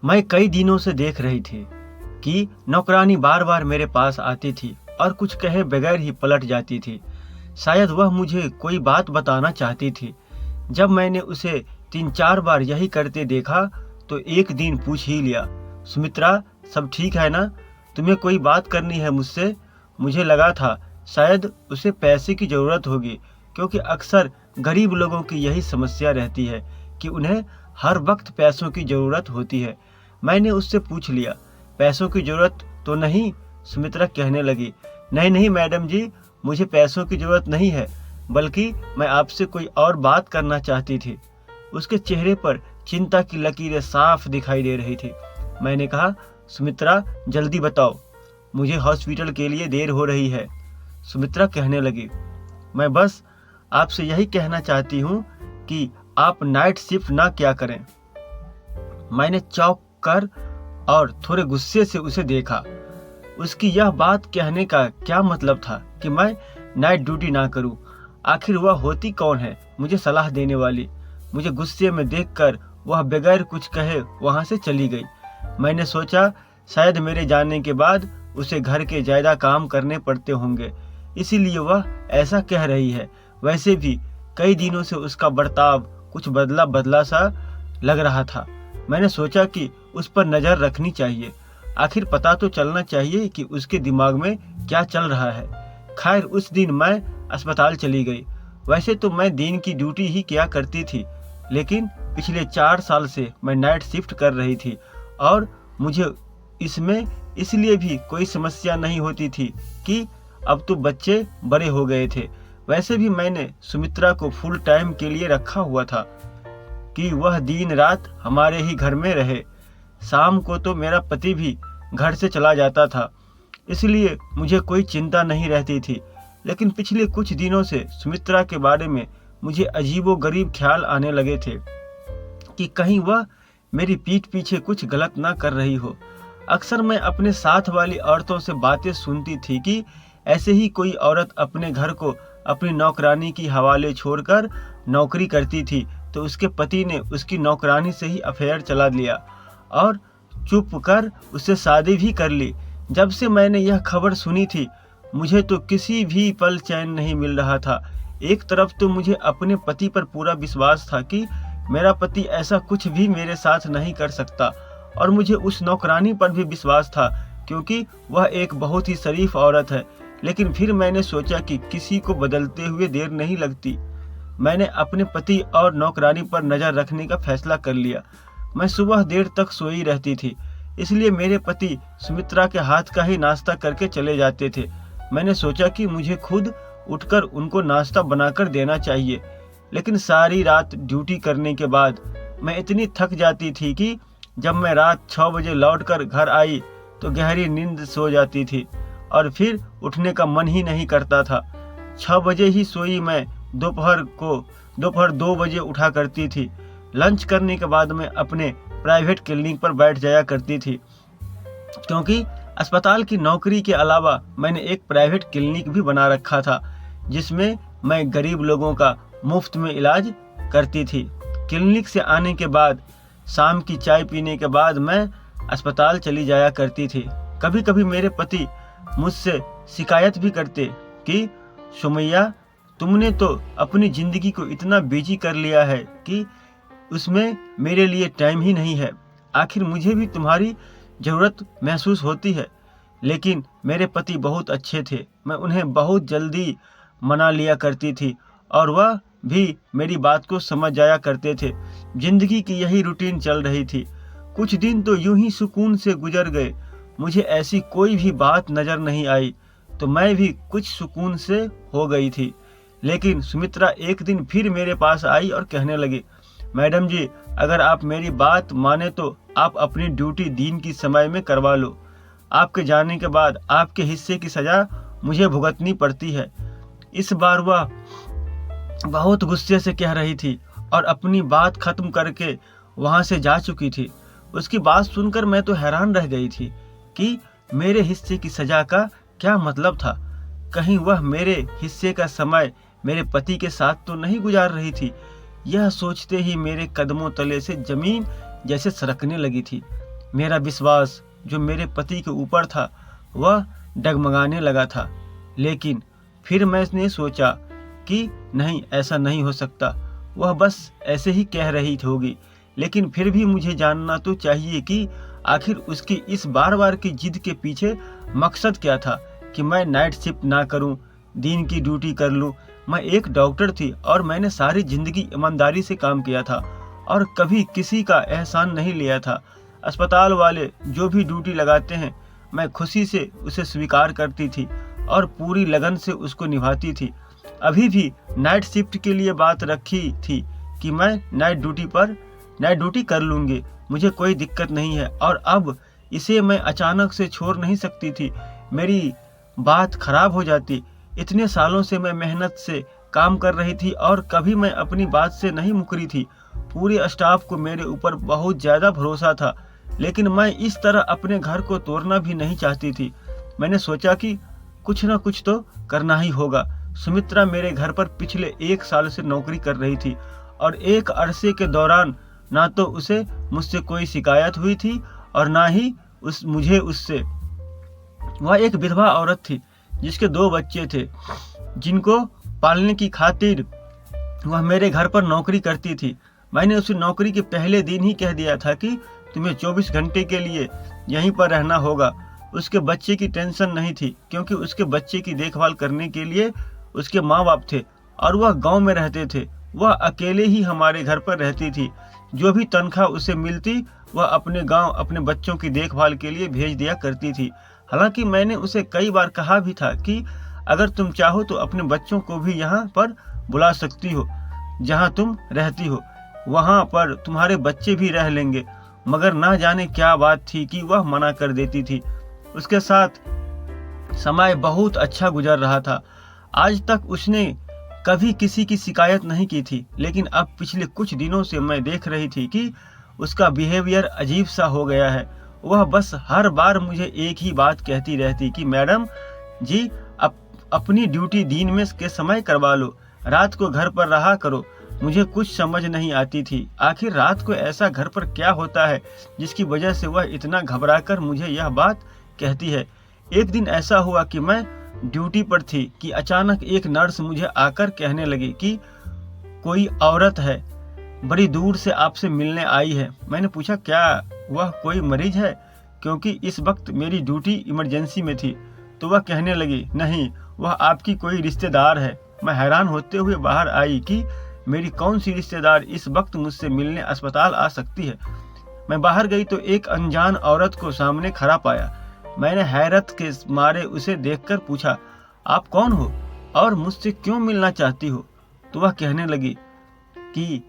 मैं कई दिनों से देख रही थी कि नौकरानी बार बार मेरे पास आती थी और कुछ कहे बगैर ही पलट जाती थी। शायद वह मुझे कोई बात बताना चाहती थी। जब मैंने उसे 3-4 बार यही करते देखा तो एक दिन पूछ ही लिया, सुमित्रा सब ठीक है ना? तुम्हें कोई बात करनी है मुझसे? मुझे लगा था शायद उसे पैसे की ज़रूरत होगी, क्योंकि अक्सर गरीब लोगों की यही समस्या रहती है कि उन्हें हर वक्त पैसों की ज़रूरत होती है। मैंने उससे पूछ लिया, पैसों की ज़रूरत तो नहीं? सुमित्रा कहने लगी, नहीं नहीं मैडम जी, मुझे पैसों की ज़रूरत नहीं है, बल्कि मैं आपसे कोई और बात करना चाहती थी। उसके चेहरे पर चिंता की लकीरें साफ दिखाई दे रही थी। मैंने कहा, सुमित्रा जल्दी बताओ, मुझे हॉस्पिटल के लिए देर हो रही है। सुमित्रा कहने लगी, मैं बस आपसे यही कहना चाहती हूँ कि आप नाइट शिफ्ट ना क्या करें। मैंने चौंक कर और थोड़े गुस्से से उसे देखा। उसकी यह बात कहने का क्या मतलब था कि मैं नाइट ड्यूटी ना करूं? आखिर वह होती कौन है मुझे सलाह देने वाली? मुझे गुस्से में देखकर वह बगैर कुछ कहे वहां से चली गई। मैंने सोचा शायद मेरे जाने के बाद उसे घर के ज़्यादा काम करने पड़ते होंगे, इसीलिए वह ऐसा कह रही है। वैसे भी कई दिनों से उसका बर्ताव कुछ बदला बदला सा लग रहा था। मैंने सोचा कि उस पर नज़र रखनी चाहिए, आखिर पता तो चलना चाहिए कि उसके दिमाग में क्या चल रहा है। खैर उस दिन मैं अस्पताल चली गई। वैसे तो मैं दिन की ड्यूटी ही किया करती थी, लेकिन पिछले 4 साल से मैं नाइट शिफ्ट कर रही थी और मुझे इसमें इसलिए भी कोई समस्या नहीं होती थी कि अब तो बच्चे बड़े हो गए थे। वैसे भी मैंने सुमित्रा को फुल टाइम के लिए रखा हुआ था कि वह दिन रात हमारे ही घर में रहे। शाम को तो मेरा पति भी घर से चला जाता था, इसलिए मुझे कोई चिंता नहीं रहती थी। लेकिन पिछले कुछ दिनों से सुमित्रा के बारे में मुझे अजीबोगरीब ख्याल आने लगे थे कि कहीं वह मेरी पीठ पीछे कुछ गलत ना कर रही हो। अक्सर मैं अपने साथ वाली औरतों से बातें सुनती थी कि ऐसे ही कोई औरत अपने घर को अपनी नौकरानी की हवाले छोड़कर नौकरी करती थी तो उसके पति ने उसकी नौकरानी से ही अफेयर चला लिया और चुप कर उससे शादी भी कर ली। जब से मैंने यह खबर सुनी थी मुझे तो किसी भी पल चैन नहीं मिल रहा था। एक तरफ तो मुझे अपने पति पर पूरा विश्वास था कि मेरा पति ऐसा कुछ भी मेरे साथ नहीं कर सकता, और मुझे उस नौकरानी पर भी विश्वास था क्योंकि वह एक बहुत ही शरीफ औरत है। लेकिन फिर मैंने सोचा कि किसी को बदलते हुए देर नहीं लगती। मैंने अपने पति और नौकरानी पर नज़र रखने का फैसला कर लिया। मैं सुबह देर तक सोई रहती थी, इसलिए मेरे पति सुमित्रा के हाथ का ही नाश्ता करके चले जाते थे। मैंने सोचा कि मुझे खुद उठकर उनको नाश्ता बनाकर देना चाहिए, लेकिन सारी रात ड्यूटी करने के बाद मैं इतनी थक जाती थी कि जब मैं रात 6 बजे लौटकर घर आई तो गहरी नींद सो जाती थी और फिर उठने का मन ही नहीं करता था। 6 बजे ही सोई मैं दोपहर 2 बजे उठा करती थी। लंच करने के बाद मैं अपने प्राइवेट क्लिनिक पर बैठ जाया करती थी, क्योंकि अस्पताल की नौकरी के अलावा मैंने एक प्राइवेट क्लिनिक भी बना रखा था जिसमें मैं गरीब लोगों का मुफ्त में इलाज करती थी। क्लिनिक से आने के बाद शाम की चाय पीने के बाद मैं अस्पताल चली जाया करती थी। कभी कभी मेरे पति मुझसे शिकायत भी करते कि सुमैया, तुमने तो अपनी ज़िंदगी को इतना बिजी कर लिया है कि उसमें मेरे लिए टाइम ही नहीं है। आखिर मुझे भी तुम्हारी ज़रूरत महसूस होती है। लेकिन मेरे पति बहुत अच्छे थे, मैं उन्हें बहुत जल्दी मना लिया करती थी और वह भी मेरी बात को समझ जाया करते थे। जिंदगी की यही रूटीन चल रही थी। कुछ दिन तो यूं ही सुकून से गुजर गए। मुझे ऐसी कोई भी बात नज़र नहीं आई तो मैं भी कुछ सुकून से हो गई थी। लेकिन सुमित्रा एक दिन फिर मेरे पास आई और कहने लगी, मैडम जी, अगर आप मेरी बात माने तो आप अपनी ड्यूटी दिन की समय में करवा लो। आपके जाने के बाद आपके हिस्से की सज़ा मुझे भुगतनी पड़ती है। इस बार वह बहुत गुस्से से कह रही थी और अपनी बात खत्म करके वहां से जा चुकी थी। उसकी बात सुनकर मैं तो हैरान रह गई थी कि मेरे हिस्से की सजा का क्या मतलब था। कहीं वह मेरे हिस्से का समय मेरे पति के साथ तो नहीं गुजार रही थी। यह सोचते ही मेरे कदमों तले से जमीन जैसे सरकने लगी थी। मेरा विश्वास जो मेरे पति के ऊपर था वह डगमगाने लगा था। लेकिन फिर मैंने सोचा कि नहीं, ऐसा नहीं हो सकता, वह बस ऐसे ही कह रही होगी। लेकिन फिर भी मुझे जानना तो चाहिए कि आखिर उसकी इस बार बार की जिद के पीछे मकसद क्या था कि मैं नाइट शिफ्ट ना करूं, दिन की ड्यूटी कर लूं। मैं एक डॉक्टर थी और मैंने सारी जिंदगी ईमानदारी से काम किया था और कभी किसी का एहसान नहीं लिया था। अस्पताल वाले जो भी ड्यूटी लगाते हैं मैं खुशी से उसे स्वीकार करती थी और पूरी लगन से उसको निभाती थी। अभी भी नाइट शिफ्ट के लिए बात रखी थी कि मैं नाइट ड्यूटी कर लूँगी, मुझे कोई दिक्कत नहीं है। और अब इसे मैं अचानक से छोड़ नहीं सकती थी, मेरी बात खराब हो जाती। इतने सालों से मैं मेहनत से काम कर रही थी और कभी मैं अपनी बात से नहीं मुकरी थी। पूरे स्टाफ को मेरे ऊपर बहुत ज़्यादा भरोसा था, लेकिन मैं इस तरह अपने घर को तोड़ना भी नहीं चाहती थी। मैंने सोचा कि कुछ ना कुछ तो करना ही होगा। सुमित्रा मेरे घर पर पिछले 1 साल से नौकरी कर रही थी और एक अरसे के दौरान ना तो उसे मुझसे कोई शिकायत हुई थी और ना ही मुझे उससे। वह एक विधवा औरत थी जिसके 2 बच्चे थे जिनको पालने की खातिर वह मेरे घर पर नौकरी करती थी। मैंने उसे नौकरी के पहले दिन ही कह दिया था कि तुम्हें 24 घंटे के लिए यहीं पर रहना होगा। उसके बच्चे की टेंशन नहीं थी क्योंकि उसके बच्चे की देखभाल करने के लिए उसके माँ बाप थे और वह गांव में रहते थे। वह अकेले ही हमारे घर पर रहती थी। जो भी तनख्वाह उसे मिलती वह अपने गांव अपने बच्चों की देखभाल के लिए भेज दिया करती थी। हालांकि मैंने उसे कई बार कहा भी था कि अगर तुम चाहो तो अपने बच्चों को भी यहाँ पर बुला सकती हो, जहाँ तुम रहती हो वहाँ पर तुम्हारे बच्चे भी रह लेंगे, मगर ना जाने क्या बात थी कि वह मना कर देती थी। उसके साथ समय बहुत अच्छा गुजर रहा था। आज तक उसने कभी किसी की शिकायत नहीं की थी, लेकिन अब पिछले कुछ दिनों से मैं देख रही थी कि उसका बिहेवियर अजीब सा हो गया है। वह बस हर बार मुझे एक ही बात कहती रहती कि मैडम जी अपनी ड्यूटी दिन में के समय करवा लो, रात को घर पर रहा करो। मुझे कुछ समझ नहीं आती थी आखिर रात को ऐसा घर पर क्या होता है जिसकी वजह से वह इतना घबराकर मुझे यह बात कहती है। एक दिन ऐसा हुआ कि मैं ड्यूटी पर थी कि अचानक एक नर्स मुझे आकर कहने लगी कि कोई औरत है, बड़ी दूर से आपसे मिलने आई है। मैंने पूछा क्या वह कोई मरीज है, क्योंकि इस वक्त मेरी ड्यूटी इमरजेंसी में थी। तो वह कहने लगी नहीं, वह आपकी कोई रिश्तेदार है। मैं हैरान होते हुए बाहर आई कि मेरी कौन सी रिश्तेदार इस वक्त मुझसे मिलने अस्पताल आ सकती है। मैं बाहर गई तो एक अनजान औरत को सामने खड़ा पाया। मैंने हैरत के मारे उसे देखकर पूछा, आप कौन हो और मुझसे क्यों मिलना चाहती हो? तो वह कहने लगी कि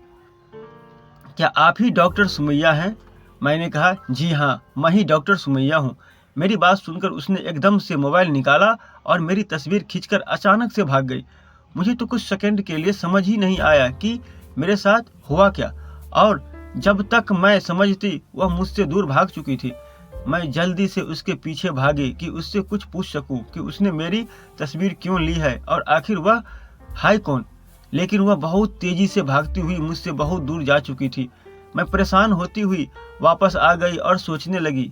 क्या आप ही डॉक्टर सुमैया हैं? मैंने कहा जी हाँ, मैं ही डॉक्टर सुमैया हूँ। मेरी बात सुनकर उसने एकदम से मोबाइल निकाला और मेरी तस्वीर खींचकर अचानक से भाग गई। मुझे तो कुछ सेकंड के लिए समझ ही नहीं आया कि मेरे साथ हुआ क्या, और जब तक मैं समझती वह मुझसे दूर भाग चुकी थी। मैं जल्दी से उसके पीछे भागी कि उससे कुछ पूछ सकूं कि उसने मेरी तस्वीर क्यों ली है और आखिर वह है कौन। लेकिन वह बहुत तेजी से भागती हुई मुझसे बहुत दूर जा चुकी थी। मैं परेशान होती हुई वापस आ गई और सोचने लगी,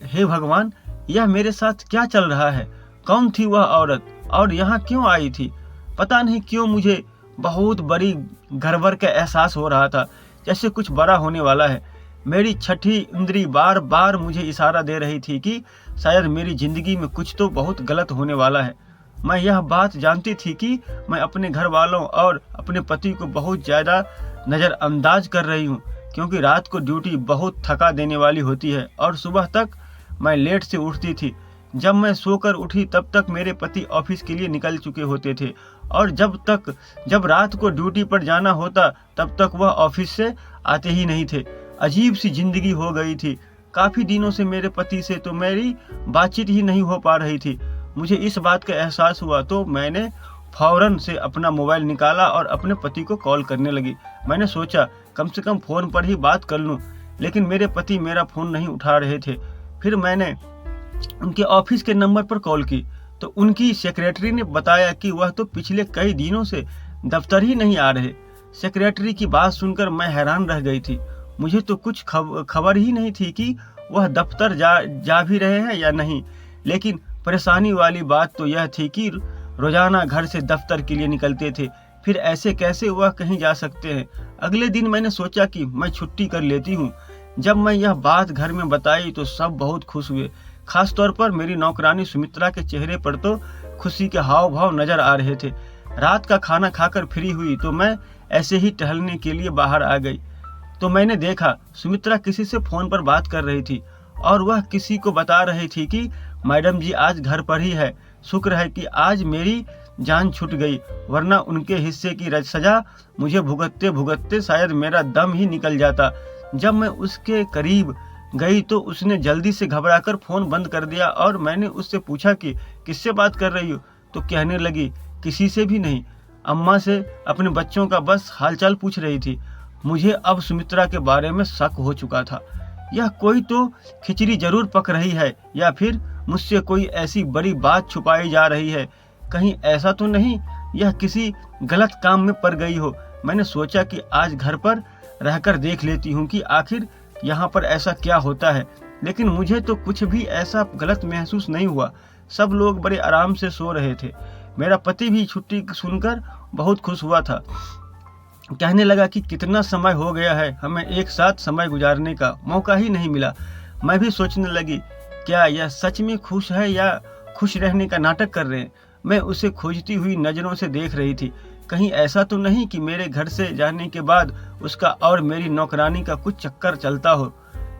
हे भगवान, यह मेरे साथ क्या चल रहा है? कौन थी वह औरत और यहाँ क्यों आई थी? पता नहीं क्यों मुझे बहुत बड़ी गड़बड़ का एहसास हो रहा था, जैसे कुछ बड़ा होने वाला है। मेरी छठी इंद्री बार बार मुझे इशारा दे रही थी कि शायद मेरी जिंदगी में कुछ तो बहुत गलत होने वाला है। मैं यह बात जानती थी कि मैं अपने घर वालों और अपने पति को बहुत ज़्यादा नज़रअंदाज कर रही हूँ, क्योंकि रात को ड्यूटी बहुत थका देने वाली होती है और सुबह तक मैं लेट से उठती थी। जब मैं सोकर उठी तब तक मेरे पति ऑफिस के लिए निकल चुके होते थे और जब रात को ड्यूटी पर जाना होता तब तक वह ऑफिस से आते ही नहीं थे। अजीब सी जिंदगी हो गई थी। काफ़ी दिनों से मेरे पति से तो मेरी बातचीत ही नहीं हो पा रही थी। मुझे इस बात का एहसास हुआ तो मैंने फौरन से अपना मोबाइल निकाला और अपने पति को कॉल करने लगी। मैंने सोचा कम से कम फ़ोन पर ही बात कर लूं, लेकिन मेरे पति मेरा फ़ोन नहीं उठा रहे थे। फिर मैंने उनके ऑफिस के नंबर पर कॉल की तो उनकी सेक्रेटरी ने बताया कि वह तो पिछले कई दिनों से दफ्तर ही नहीं आ रहे। सेक्रेटरी की बात सुनकर मैं हैरान रह गई थी। मुझे तो कुछ खबर ही नहीं थी कि वह दफ्तर जा भी रहे हैं या नहीं। लेकिन परेशानी वाली बात तो यह थी कि रोजाना घर से दफ्तर के लिए निकलते थे, फिर ऐसे कैसे वह कहीं जा सकते हैं। अगले दिन मैंने सोचा कि मैं छुट्टी कर लेती हूँ। जब मैं यह बात घर में बताई तो सब बहुत खुश हुए। खासतौर पर मेरी नौकरानी सुमित्रा के चेहरे पर तो खुशी के हाव भाव नजर आ रहे थे। रात का खाना खाकर फ्री हुई तो मैं ऐसे ही टहलने के लिए बाहर आ गई तो मैंने देखा सुमित्रा किसी से फोन पर बात कर रही थी और वह किसी को बता रही थी कि मैडम जी आज घर पर ही है। शुक्र है कि आज मेरी जान छूट गई, वरना उनके हिस्से की सजा मुझे भुगतते भुगतते शायद मेरा दम ही निकल जाता। जब मैं उसके करीब गई तो उसने जल्दी से घबराकर फोन बंद कर दिया और मैंने उससे पूछा कि किससे बात कर रही हो, तो कहने लगी किसी से भी नहीं, अम्मा से अपने बच्चों का बस हालचाल पूछ रही थी। मुझे अब सुमित्रा के बारे में शक हो चुका था। यह कोई तो खिचड़ी जरूर पक रही है या फिर मुझसे कोई ऐसी बड़ी बात छुपाई जा रही है। कहीं ऐसा तो नहीं यह किसी गलत काम में पड़ गई हो। मैंने सोचा कि आज घर पर रहकर देख लेती हूँ कि आखिर यहाँ पर ऐसा क्या होता है। लेकिन मुझे तो कुछ भी ऐसा गलत महसूस नहीं हुआ। सब लोग बड़े आराम से सो रहे थे। मेरा पति भी छुट्टी सुनकर बहुत खुश हुआ था। कहने लगा कि कितना समय हो गया है, हमें एक साथ समय गुजारने का मौका ही नहीं मिला। मैं भी सोचने लगी क्या यह सच में खुश है या खुश रहने का नाटक कर रहे हैं। मैं उसे खोजती हुई नजरों से देख रही थी। कहीं ऐसा तो नहीं कि मेरे घर से जाने के बाद उसका और मेरी नौकरानी का कुछ चक्कर चलता हो।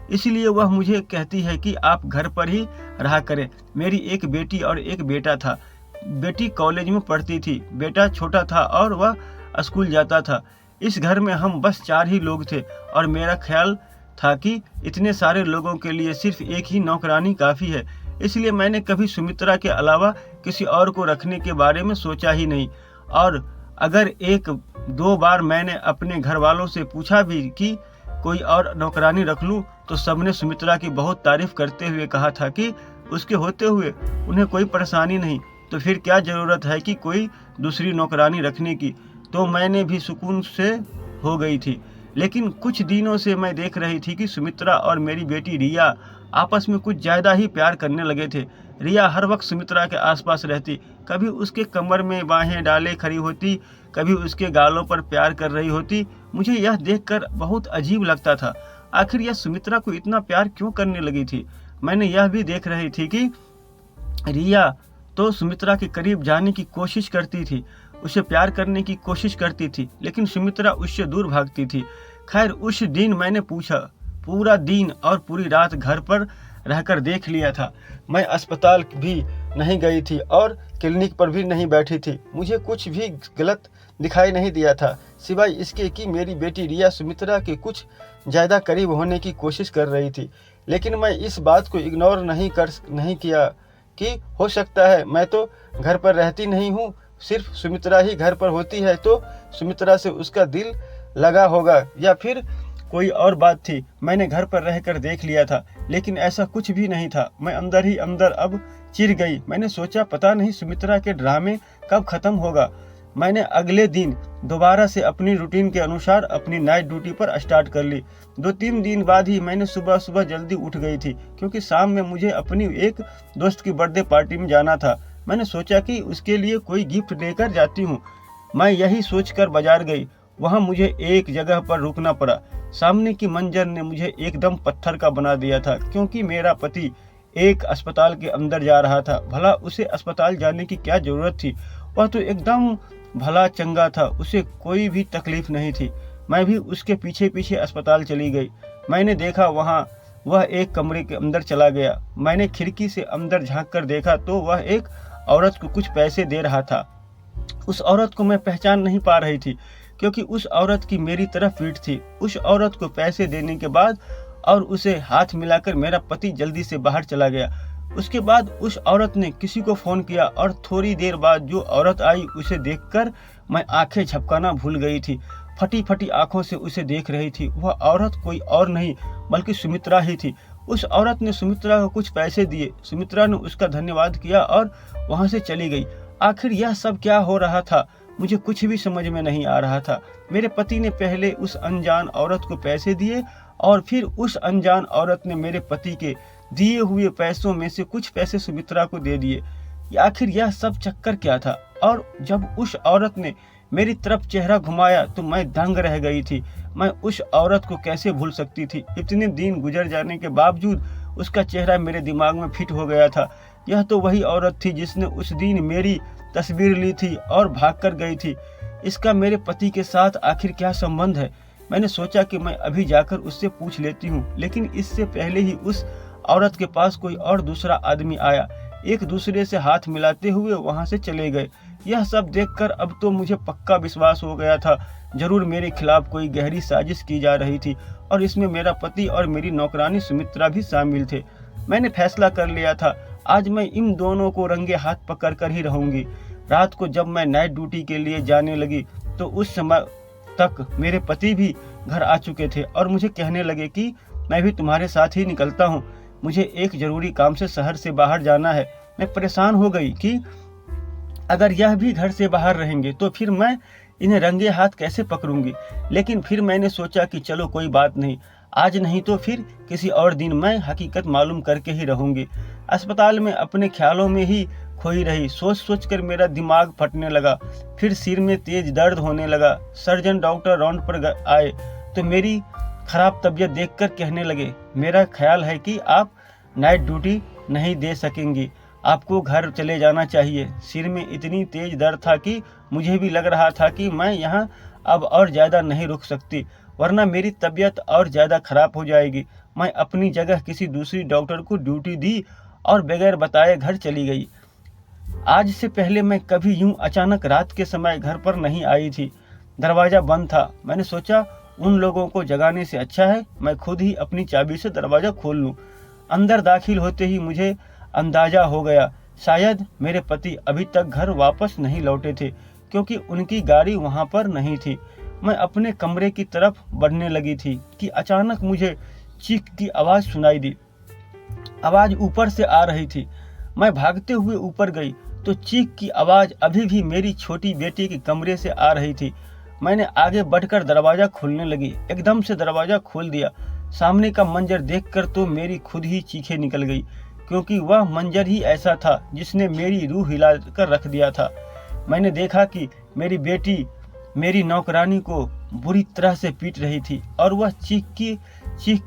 इसलिए वह मुझे कहती है कि आप घर पर ही रहा करें। मेरी एक बेटी और एक बेटा था। बेटी कॉलेज में पढ़ती थी, बेटा छोटा था और वह स्कूल जाता था। इस घर में हम बस 4 ही लोग थे और मेरा ख्याल था कि इतने सारे लोगों के लिए सिर्फ एक ही नौकरानी काफ़ी है। इसलिए मैंने कभी सुमित्रा के अलावा किसी और को रखने के बारे में सोचा ही नहीं। और अगर 1-2 बार मैंने अपने घर वालों से पूछा भी कि कोई और नौकरानी रख लूं, तो सबने सुमित्रा की बहुत तारीफ करते हुए कहा था कि उसके होते हुए उन्हें कोई परेशानी नहीं, तो फिर क्या ज़रूरत है कि कोई दूसरी नौकरानी रखने की। तो मैंने भी सुकून से हो गई थी। लेकिन कुछ दिनों से मैं देख रही थी कि सुमित्रा और मेरी बेटी रिया आपस में कुछ ज़्यादा ही प्यार करने लगे थे। रिया हर वक्त सुमित्रा के आसपास रहती, कभी उसके कमर में बाहें डाले खड़ी होती, कभी उसके गालों पर प्यार कर रही होती। मुझे यह देखकर बहुत अजीब लगता था। आखिर यह सुमित्रा को इतना प्यार क्यों करने लगी थी। मैंने यह भी देख रही थी कि रिया तो सुमित्रा के करीब जाने की कोशिश करती थी, उसे प्यार करने की कोशिश करती थी, लेकिन सुमित्रा उससे दूर भागती थी। खैर उस दिन मैंने पूरा दिन और पूरी रात घर पर रहकर देख लिया था। मैं अस्पताल भी नहीं गई थी और क्लिनिक पर भी नहीं बैठी थी। मुझे कुछ भी गलत दिखाई नहीं दिया था, सिवाय इसके कि मेरी बेटी रिया सुमित्रा के कुछ ज़्यादा करीब होने की कोशिश कर रही थी। लेकिन मैं इस बात को इग्नोर नहीं किया कि हो सकता है मैं तो घर पर रहती नहीं हूँ, सिर्फ सुमित्रा ही घर पर होती है, तो सुमित्रा से उसका दिल लगा होगा या फिर कोई और बात थी। मैंने घर पर रहकर देख लिया था, लेकिन ऐसा कुछ भी नहीं था। मैं अंदर ही अंदर अब चिढ़ गई। मैंने सोचा पता नहीं सुमित्रा के ड्रामे कब खत्म होगा। मैंने अगले दिन दोबारा से अपनी रूटीन के अनुसार अपनी नाइट ड्यूटी पर स्टार्ट कर ली। 2-3 दिन बाद ही मैंने सुबह सुबह जल्दी उठ गई थी, क्योंकि शाम में मुझे अपनी एक दोस्त की बर्थडे पार्टी में जाना था। मैंने सोचा कि उसके लिए कोई गिफ्ट लेकर जाती हूँ। मैं यही सोचकर बाजार गई। वहाँ मुझे एक जगह पर रुकना पड़ा। सामने की मंजर ने मुझे एकदम पत्थर का बना दिया था, क्योंकि मेरा पति एक अस्पताल के अंदर जा रहा था। भला उसे अस्पताल जाने की क्या जरूरत थी। वह तो एकदम भला चंगा था, उसे कोई भी तकलीफ नहीं थी। मैं भी उसके पीछे पीछे अस्पताल चली गई। मैंने देखा वह एक कमरे के अंदर चला गया। मैंने खिड़की से अंदर झांक कर देखा तो वह एक औरत को कुछ पैसे दे रहा था। उस औरत को मैं पहचान नहीं पा रही थी, क्योंकि उस औरत की मेरी तरफ पीठ थी। उस औरत को पैसे देने के बाद और उसे हाथ मिलाकर मेरा पति जल्दी से बाहर चला गया। उसके बाद उस औरत ने किसी को फोन किया और थोड़ी देर बाद जो औरत आई उसे देखकर मैं आंखें झपकाना भूल गई थी। फटी फटी आंखों से उसे देख रही थी। वह औरत कोई और नहीं बल्कि सुमित्रा ही थी। उस औरत ने सुमित्रा को कुछ पैसे दिए। सुमित्रा ने उसका धन्यवाद किया और वहां से चली गई। आखिर यह सब क्या हो रहा था, मुझे कुछ भी समझ में नहीं आ रहा था। मेरे पति ने पहले उस अनजान औरत को पैसे दिए और फिर उस अनजान औरत ने मेरे पति के दिए हुए पैसों में से कुछ पैसे सुमित्रा को दे दिए। आखिर यह सब चक्कर क्या था? और जब उस औरत ने मेरी तरफ चेहरा घुमाया तो मैं दंग रह गई थी। मैं उस औरत को कैसे भूल सकती थी? इतने दिन गुजर जाने के बावजूद उसका चेहरा मेरे दिमाग में फिट हो गया था। यह तो वही औरत थी जिसने उस दिन मेरी तस्वीर ली थी और भागकर गई थी। इसका मेरे पति के साथ आखिर क्या संबंध है? मैंने सोचा कि मैं अभी जाकर उससे पूछ लेती हूँ, लेकिन इससे पहले ही उस औरत के पास कोई और दूसरा आदमी आया। एक दूसरे से हाथ मिलाते हुए वहां से चले गए। यह सब देखकर अब तो मुझे पक्का विश्वास हो गया था, जरूर मेरे खिलाफ कोई गहरी साजिश की जा रही थी और इसमें मेरा पति और मेरी नौकरानी सुमित्रा भी शामिल थे। मैंने फैसला कर लिया था, आज मैं इन दोनों को रंगे हाथ पकड़ कर ही रहूंगी। रात को जब मैं नाइट ड्यूटी के लिए जाने लगी तो उस समय तक मेरे पति भी घर आ चुके थे और मुझे कहने लगे कि मैं भी तुम्हारे साथ ही निकलता हूँ, मुझे एक जरूरी काम से शहर से बाहर जाना है। मैं परेशान हो गई कि अगर यह भी घर से बाहर रहेंगे तो फिर मैं इन्हें रंगे हाथ कैसे पकड़ूंगी। लेकिन फिर मैंने सोचा कि चलो कोई बात नहीं, आज नहीं तो फिर किसी और दिन मैं हकीकत मालूम करके ही रहूंगी। अस्पताल में अपने ख्यालों में ही खोई रही। सोच सोच कर मेरा दिमाग फटने लगा, फिर सिर में तेज दर्द होने लगा। सर्जन डॉक्टर राउंड पर आए तो मेरी खराब तबीयत देखकर कहने लगे, मेरा ख्याल है कि आप नाइट ड्यूटी नहीं दे सकेंगी, आपको घर चले जाना चाहिए। सिर में इतनी तेज दर्द था कि मुझे भी लग रहा था कि मैं यहाँ अब और ज़्यादा नहीं रुक सकती, वरना मेरी तबीयत और ज़्यादा खराब हो जाएगी। मैं अपनी जगह किसी दूसरी डॉक्टर को ड्यूटी दी और बगैर बताए घर चली गई। आज से पहले मैं कभी यूं अचानक रात के समय घर पर नहीं आई थी। दरवाज़ा बंद था। मैंने सोचा उन लोगों को जगाने से अच्छा है मैं खुद ही अपनी चाबी से दरवाज़ा खोल लूँ। अंदर दाखिल होते ही मुझे अंदाजा हो गया, शायद मेरे पति अभी तक घर वापस नहीं लौटे थे, क्योंकि उनकी गाड़ी वहां पर नहीं थी। मैं अपने कमरे की तरफ बढ़ने लगी थी कि अचानक मुझे चीख की आवाज़ सुनाई दी। आवाज़ ऊपर से आ रही थी। मैं भागते हुए ऊपर गई तो चीख की आवाज़ अभी भी मेरी छोटी बेटी के कमरे से आ रही थी। मैंने आगे बढ़कर दरवाज़ा खोलने लगी। एकदम से दरवाज़ा खोल दिया। सामने का मंजर देखकर तो मेरी खुद ही चीखें निकल गई, क्योंकि वह मंजर ही ऐसा था जिसने मेरी रूह हिला कर रख दिया था। मैंने देखा कि मेरी बेटी मेरी नौकरानी को बुरी तरह से पीट रही थी और वह चीख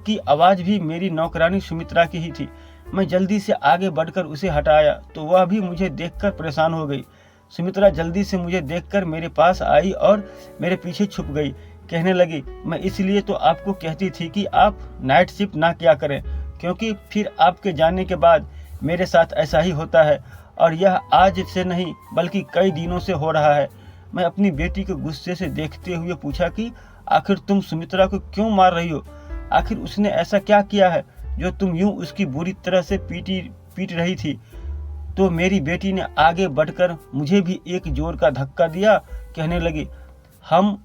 की आवाज़ भी मेरी नौकरानी सुमित्रा की ही थी। मैं जल्दी से आगे बढ़कर उसे हटाया तो वह भी मुझे देखकर परेशान हो गई। सुमित्रा जल्दी से मुझे देखकर मेरे पास आई और मेरे पीछे छुप गई। कहने लगी, मैं इसलिए तो आपको कहती थी कि आप नाइट शिफ्ट ना किया करें, क्योंकि फिर आपके जाने के बाद मेरे साथ ऐसा ही होता है और यह आज से नहीं बल्कि कई दिनों से हो रहा है। मैं अपनी बेटी को गुस्से से देखते हुए पूछा कि आखिर तुम सुमित्रा को क्यों मार रही हो? आखिर उसने ऐसा क्या किया है जो तुम यूं उसकी बुरी तरह से पीट रही थी? तो मेरी बेटी ने आगे बढ़कर मुझे भी एक जोर का धक्का दिया। कहने लगी, हम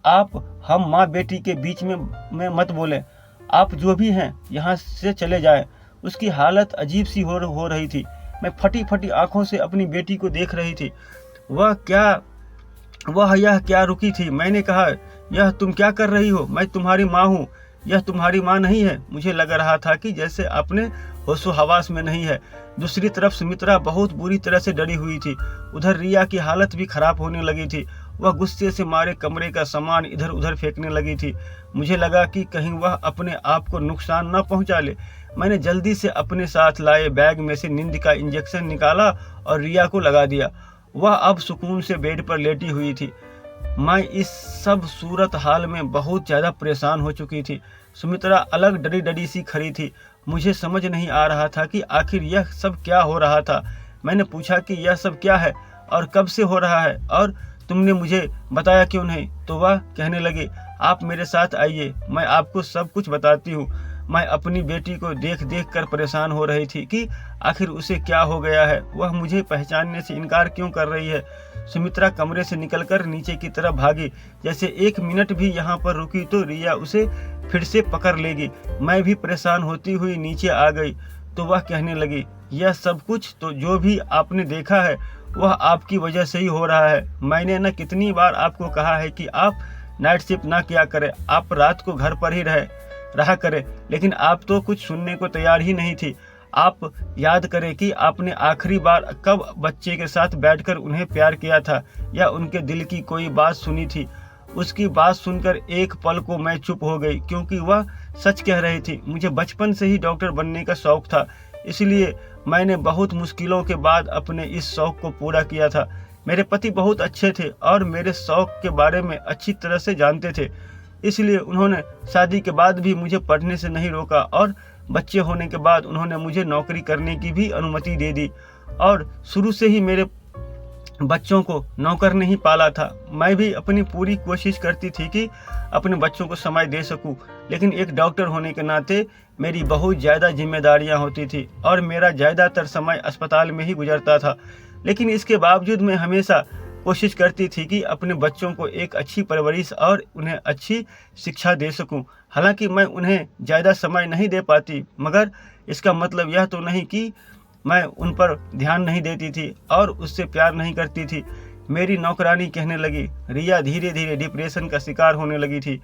माँ बेटी के बीच में मत बोले, आप जो भी हैं यहाँ से चले जाएं। उसकी हालत अजीब सी हो रही थी। मैं फटी फटी आंखों से अपनी बेटी को देख रही थी। यह क्या रुकी थी। मैंने कहा, यह तुम क्या कर रही हो? मैं तुम्हारी माँ हूँ, यह तुम्हारी माँ नहीं है। मुझे लग रहा था कि जैसे अपने होशो हवास में नहीं है। दूसरी तरफ सुमित्रा बहुत बुरी तरह से डरी हुई थी। उधर रिया की हालत भी खराब होने लगी थी। वह गुस्से से मारे कमरे का सामान इधर उधर फेंकने लगी थी। मुझे लगा कि कहीं वह अपने आप को नुकसान न पहुंचा ले। मैंने जल्दी से अपने साथ लाए बैग में से नींद का इंजेक्शन निकाला और रिया को लगा दिया। वह अब सुकून से बेड पर लेटी हुई थी। मैं इस सब सूरत हाल में बहुत ज़्यादा परेशान हो चुकी थी। सुमित्रा अलग डरी डरी सी खड़ी थी। मुझे समझ नहीं आ रहा था कि आखिर यह सब क्या हो रहा था। मैंने पूछा कि यह सब क्या है और कब से हो रहा है और तुमने मुझे बताया क्यों नहीं? तो वह कहने लगी, आप मेरे साथ आइए, मैं आपको सब कुछ बताती हूँ। मैं अपनी बेटी को देख देख कर परेशान हो रही थी कि आखिर उसे क्या हो गया है, वह मुझे पहचानने से इनकार क्यों कर रही है। सुमित्रा कमरे से निकलकर नीचे की तरफ भागी। जैसे एक मिनट भी यहाँ पर रुकी तो रिया उसे फिर से पकड़ लेगी। मैं भी परेशान होती हुई नीचे आ गई तो वह कहने लगी, यह सब कुछ तो जो भी आपने देखा है वह आपकी वजह से ही हो रहा है। मैंने न कितनी बार आपको कहा है कि आप नाइट शिफ्ट ना किया करें, आप रात को घर पर ही रहे। रहा करें, लेकिन आप तो कुछ सुनने को तैयार ही नहीं थी। आप याद करें कि आपने आखिरी बार कब बच्चे के साथ बैठकर उन्हें प्यार किया था या उनके दिल की कोई बात सुनी थी। उसकी बात सुनकर एक पल को मैं चुप हो गई, क्योंकि वह सच कह रही थी। मुझे बचपन से ही डॉक्टर बनने का शौक था, इसलिए मैंने बहुत मुश्किलों के बाद अपने इस शौक को पूरा किया था। मेरे पति बहुत अच्छे थे और मेरे शौक के बारे में अच्छी तरह से जानते थे, इसलिए उन्होंने शादी के बाद भी मुझे पढ़ने से नहीं रोका और बच्चे होने के बाद उन्होंने मुझे नौकरी करने की भी अनुमति दे दी। और शुरू से ही मेरे बच्चों को नौकर नहीं पाला था। मैं भी अपनी पूरी कोशिश करती थी कि अपने बच्चों को समय दे सकूं, लेकिन एक डॉक्टर होने के नाते मेरी बहुत ज़्यादा जिम्मेदारियां होती थी और मेरा ज़्यादातर समय अस्पताल में ही गुजरता था। लेकिन इसके बावजूद मैं हमेशा कोशिश करती थी कि अपने बच्चों को एक अच्छी परवरिश और उन्हें अच्छी शिक्षा दे सकूं। हालांकि मैं उन्हें ज़्यादा समय नहीं दे पाती, मगर इसका मतलब यह तो नहीं कि मैं उन पर ध्यान नहीं देती थी और उससे प्यार नहीं करती थी। मेरी नौकरानी कहने लगी, रिया धीरे धीरे डिप्रेशन का शिकार होने लगी थी।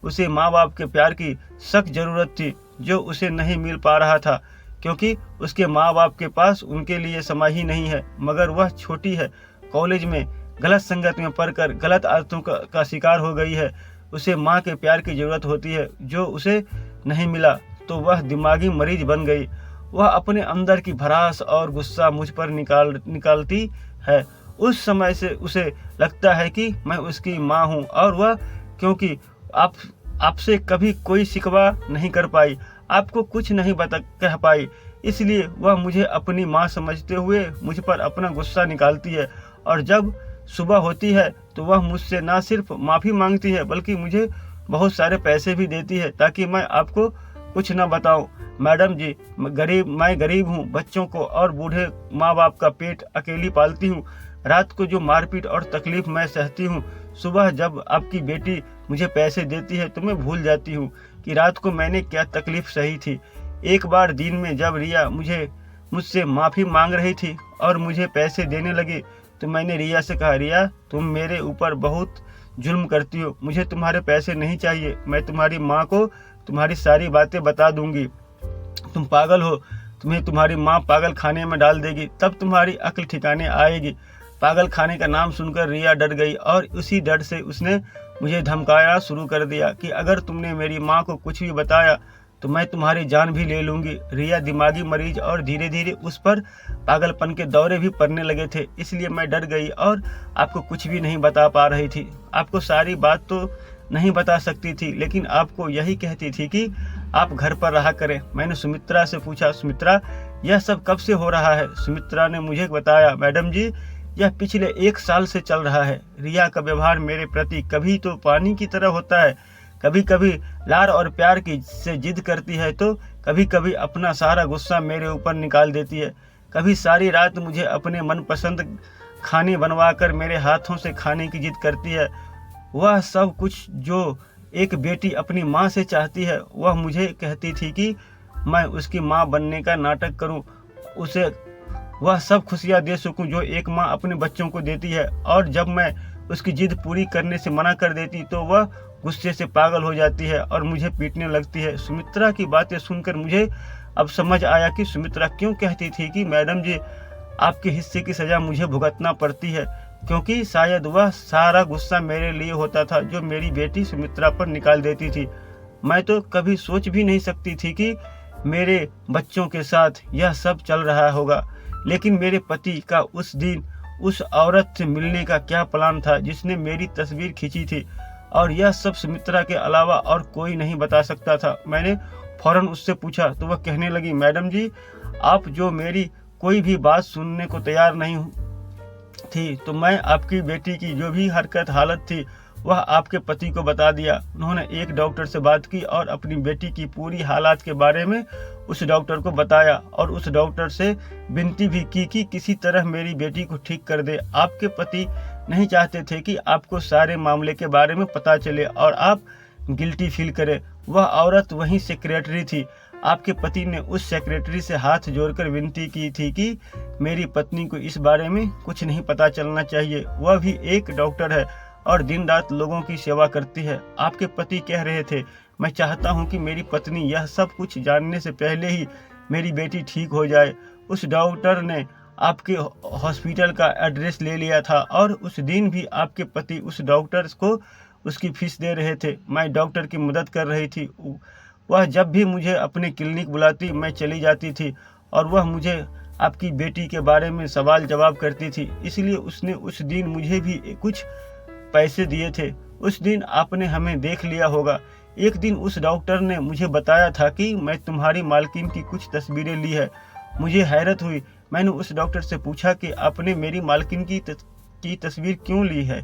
उसे माँ बाप के प्यार की सख्त ज़रूरत थी, जो उसे नहीं मिल पा रहा था, क्योंकि उसके माँ बाप के पास उनके लिए समय ही नहीं है। मगर वह छोटी है, कॉलेज में गलत संगत में पढ़कर गलत आदतों का शिकार हो गई है। उसे माँ के प्यार की ज़रूरत होती है, जो उसे नहीं मिला तो वह दिमागी मरीज बन गई। वह अपने अंदर की भड़ास और गुस्सा मुझ पर निकालती है। उस समय से उसे लगता है कि मैं उसकी माँ हूँ और वह क्योंकि आपसे कभी कोई शिकवा नहीं कर पाई, आपको कुछ नहीं कह पाई, इसलिए वह मुझे अपनी माँ समझते हुए मुझ पर अपना गुस्सा निकालती है। और जब सुबह होती है तो वह मुझसे ना सिर्फ माफ़ी मांगती है, बल्कि मुझे बहुत सारे पैसे भी देती है ताकि मैं आपको कुछ न बताऊं। मैडम जी, मैं गरीब हूँ, बच्चों को और बूढ़े माँ बाप का पेट अकेली पालती हूँ। रात को जो मारपीट और तकलीफ मैं सहती हूँ, सुबह जब आपकी बेटी मुझे पैसे देती है तो मैं भूल जाती हूँ कि रात को मैंने क्या तकलीफ सही थी। एक बार दिन में जब रिया मुझसे माफ़ी मांग रही थी और मुझे पैसे देने लगी, तो मैंने रिया से कहा, रिया तुम मेरे ऊपर बहुत जुल्म करती हो, मुझे तुम्हारे पैसे नहीं चाहिए। मैं तुम्हारी माँ को तुम्हारी सारी बातें बता दूंगी। तुम पागल हो, तुम्हें तुम्हारी माँ पागल खाने में डाल देगी, तब तुम्हारी अक्ल ठिकाने आएगी। पागल खाने का नाम सुनकर रिया डर गई और उसी डर से उसने मुझे धमकाना शुरू कर दिया कि अगर तुमने मेरी माँ को कुछ भी बताया तो मैं तुम्हारी जान भी ले लूंगी। रिया दिमागी मरीज और धीरे धीरे उस पर पागलपन के दौरे भी पड़ने लगे थे, इसलिए मैं डर गई और आपको कुछ भी नहीं बता पा रही थी। आपको सारी बात तो नहीं बता सकती थी, लेकिन आपको यही कहती थी कि आप घर पर रहा करें। मैंने सुमित्रा से पूछा, सुमित्रा यह सब कब से हो रहा है? सुमित्रा ने मुझे बताया, मैडम जी यह पिछले 1 साल से चल रहा है। रिया का व्यवहार मेरे प्रति कभी तो पानी की तरह होता है, कभी कभी लार और प्यार की से जिद करती है, तो कभी कभी अपना सारा गुस्सा मेरे ऊपर निकाल देती है। कभी सारी रात मुझे अपने मनपसंद खाने बनवाकर मेरे हाथों से खाने की जिद करती है। वह सब कुछ जो एक बेटी अपनी माँ से चाहती है, वह मुझे कहती थी कि मैं उसकी माँ बनने का नाटक करूं, उसे वह सब खुशियाँ दे सकूं जो एक माँ अपने बच्चों को देती है। और जब मैं उसकी जिद पूरी करने से मना कर देती तो वह गुस्से से पागल हो जाती है और मुझे पीटने लगती है। सुमित्रा की बातें सुनकर मुझे अब समझ आया कि सुमित्रा क्यों कहती थी कि मैडम जी आपके हिस्से की सज़ा मुझे भुगतना पड़ती है, क्योंकि शायद वह सारा गुस्सा मेरे लिए होता था जो मेरी बेटी सुमित्रा पर निकाल देती थी। मैं तो कभी सोच भी नहीं सकती थी कि मेरे बच्चों के साथ यह सब चल रहा होगा, लेकिन मेरे पति का उस दिन उस औरत से मिलने का क्या प्लान था जिसने मेरी तस्वीर खींची थी, और यह सब सुमित्रा के अलावा और कोई नहीं बता सकता था। मैंने फौरन उससे पूछा तो वह कहने लगी, मैडम जी आप जो मेरी कोई भी बात सुनने को तैयार नहीं थी, तो मैं आपकी बेटी की जो भी हरकत हालत थी वह आपके पति को बता दिया। उन्होंने एक डॉक्टर से बात की और अपनी बेटी की पूरी हालात के बारे में उस डॉक्टर को बताया और उस डॉक्टर से विनती भी की कि किसी तरह मेरी बेटी को ठीक कर दे। आपके पति नहीं चाहते थे कि आपको सारे मामले के बारे में पता चले और आप गिल्टी फील करें। वह औरत वहीं सेक्रेटरी थी। आपके पति ने उस सेक्रेटरी से हाथ जोड़कर विनती की थी कि मेरी पत्नी को इस बारे में कुछ नहीं पता चलना चाहिए। वह भी एक डॉक्टर है और दिन रात लोगों की सेवा करती है। आपके पति कह रहे थे मैं चाहता हूँ कि मेरी पत्नी यह सब कुछ जानने से पहले ही मेरी बेटी ठीक हो जाए। उस डॉक्टर ने आपके हॉस्पिटल का एड्रेस ले लिया था और उस दिन भी आपके पति उस डॉक्टर को उसकी फीस दे रहे थे। मैं डॉक्टर की मदद कर रही थी। वह जब भी मुझे अपने क्लिनिक बुलाती मैं चली जाती थी और वह मुझे आपकी बेटी के बारे में सवाल जवाब करती थी, इसलिए उसने उस दिन मुझे भी कुछ पैसे दिए थे। उस दिन आपने हमें देख लिया होगा। एक दिन उस डॉक्टर ने मुझे बताया था कि मैं तुम्हारी मालकिन की कुछ तस्वीरें ली है। मुझे हैरत हुई। मैंने उस डॉक्टर से पूछा कि आपने मेरी मालकिन की तस्वीर क्यों ली है,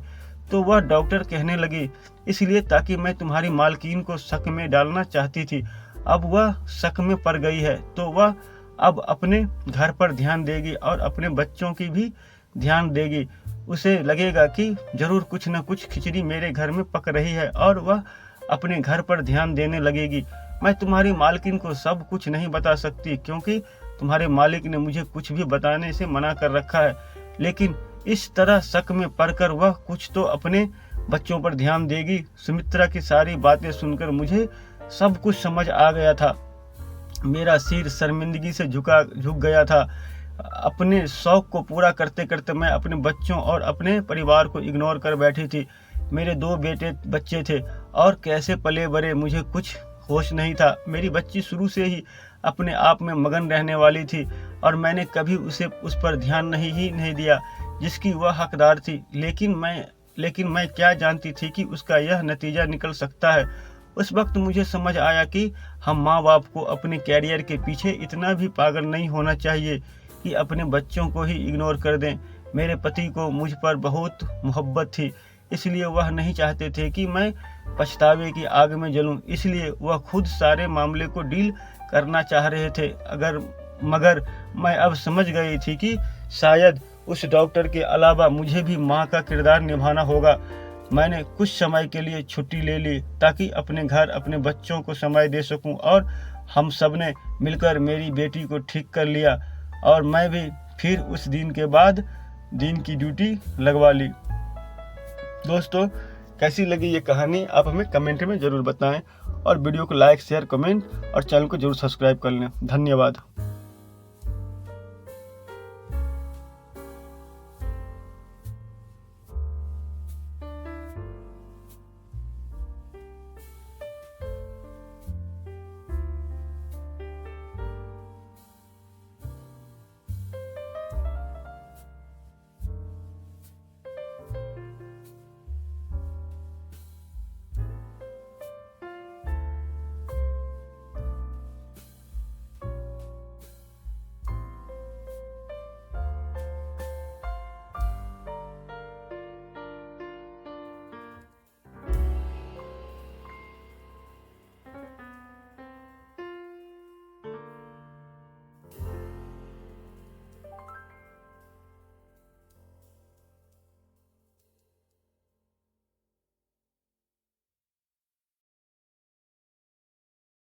तो वह डॉक्टर कहने लगी, इसलिए ताकि मैं तुम्हारी मालकिन को शक में डालना चाहती थी। अब वह शक में पड़ गई है तो वह अब अपने घर पर ध्यान देगी और अपने बच्चों की भी ध्यान देगी। उसे लगेगा कि जरूर कुछ न कुछ खिचड़ी मेरे घर में पक रही है और वह अपने घर पर ध्यान देने लगेगी। मैं तुम्हारी मालकिन को सब कुछ नहीं बता सकती क्योंकि तुम्हारे मालिक ने मुझे कुछ भी बताने से मना कर रखा है, लेकिन इस तरह शक में पड़कर वह कुछ तो अपने बच्चों पर ध्यान देगी। सुमित्रा की सारी बातें सुनकर मुझे सब कुछ समझ आ गया था। मेरा सिर शर्मिंदगी से झुक गया था। अपने शौक को पूरा करते करते मैं अपने बच्चों और अपने परिवार को इग्नोर कर बैठी थी। मेरे 2 बच्चे थे और कैसे पले बड़े मुझे कुछ होश नहीं था। मेरी बच्ची शुरू से ही अपने आप में मगन रहने वाली थी और मैंने कभी उस पर ध्यान नहीं दिया जिसकी वह हकदार थी। लेकिन मैं क्या जानती थी कि उसका यह नतीजा निकल सकता है। उस वक्त मुझे समझ आया कि हम माँ बाप को अपने कैरियर के पीछे इतना भी पागल नहीं होना चाहिए कि अपने बच्चों को ही इग्नोर कर दें। मेरे पति को मुझ पर बहुत मोहब्बत थी, इसलिए वह नहीं चाहते थे कि मैं पछतावे की आग में जलूं, इसलिए वह खुद सारे मामले को डील करना चाह रहे थे। मगर मैं अब समझ गई थी कि शायद उस डॉक्टर के अलावा मुझे भी माँ का किरदार निभाना होगा। मैंने कुछ समय के लिए छुट्टी ले ली ताकि अपने घर अपने बच्चों को समय दे सकूं और हम सब ने मिलकर मेरी बेटी को ठीक कर लिया और मैं भी फिर उस दिन के बाद दिन की ड्यूटी लगवा ली। दोस्तों, कैसी लगी ये कहानी आप हमें कमेंट में ज़रूर बताएं और वीडियो को लाइक शेयर कमेंट और चैनल को जरूर सब्सक्राइब कर लें। धन्यवाद।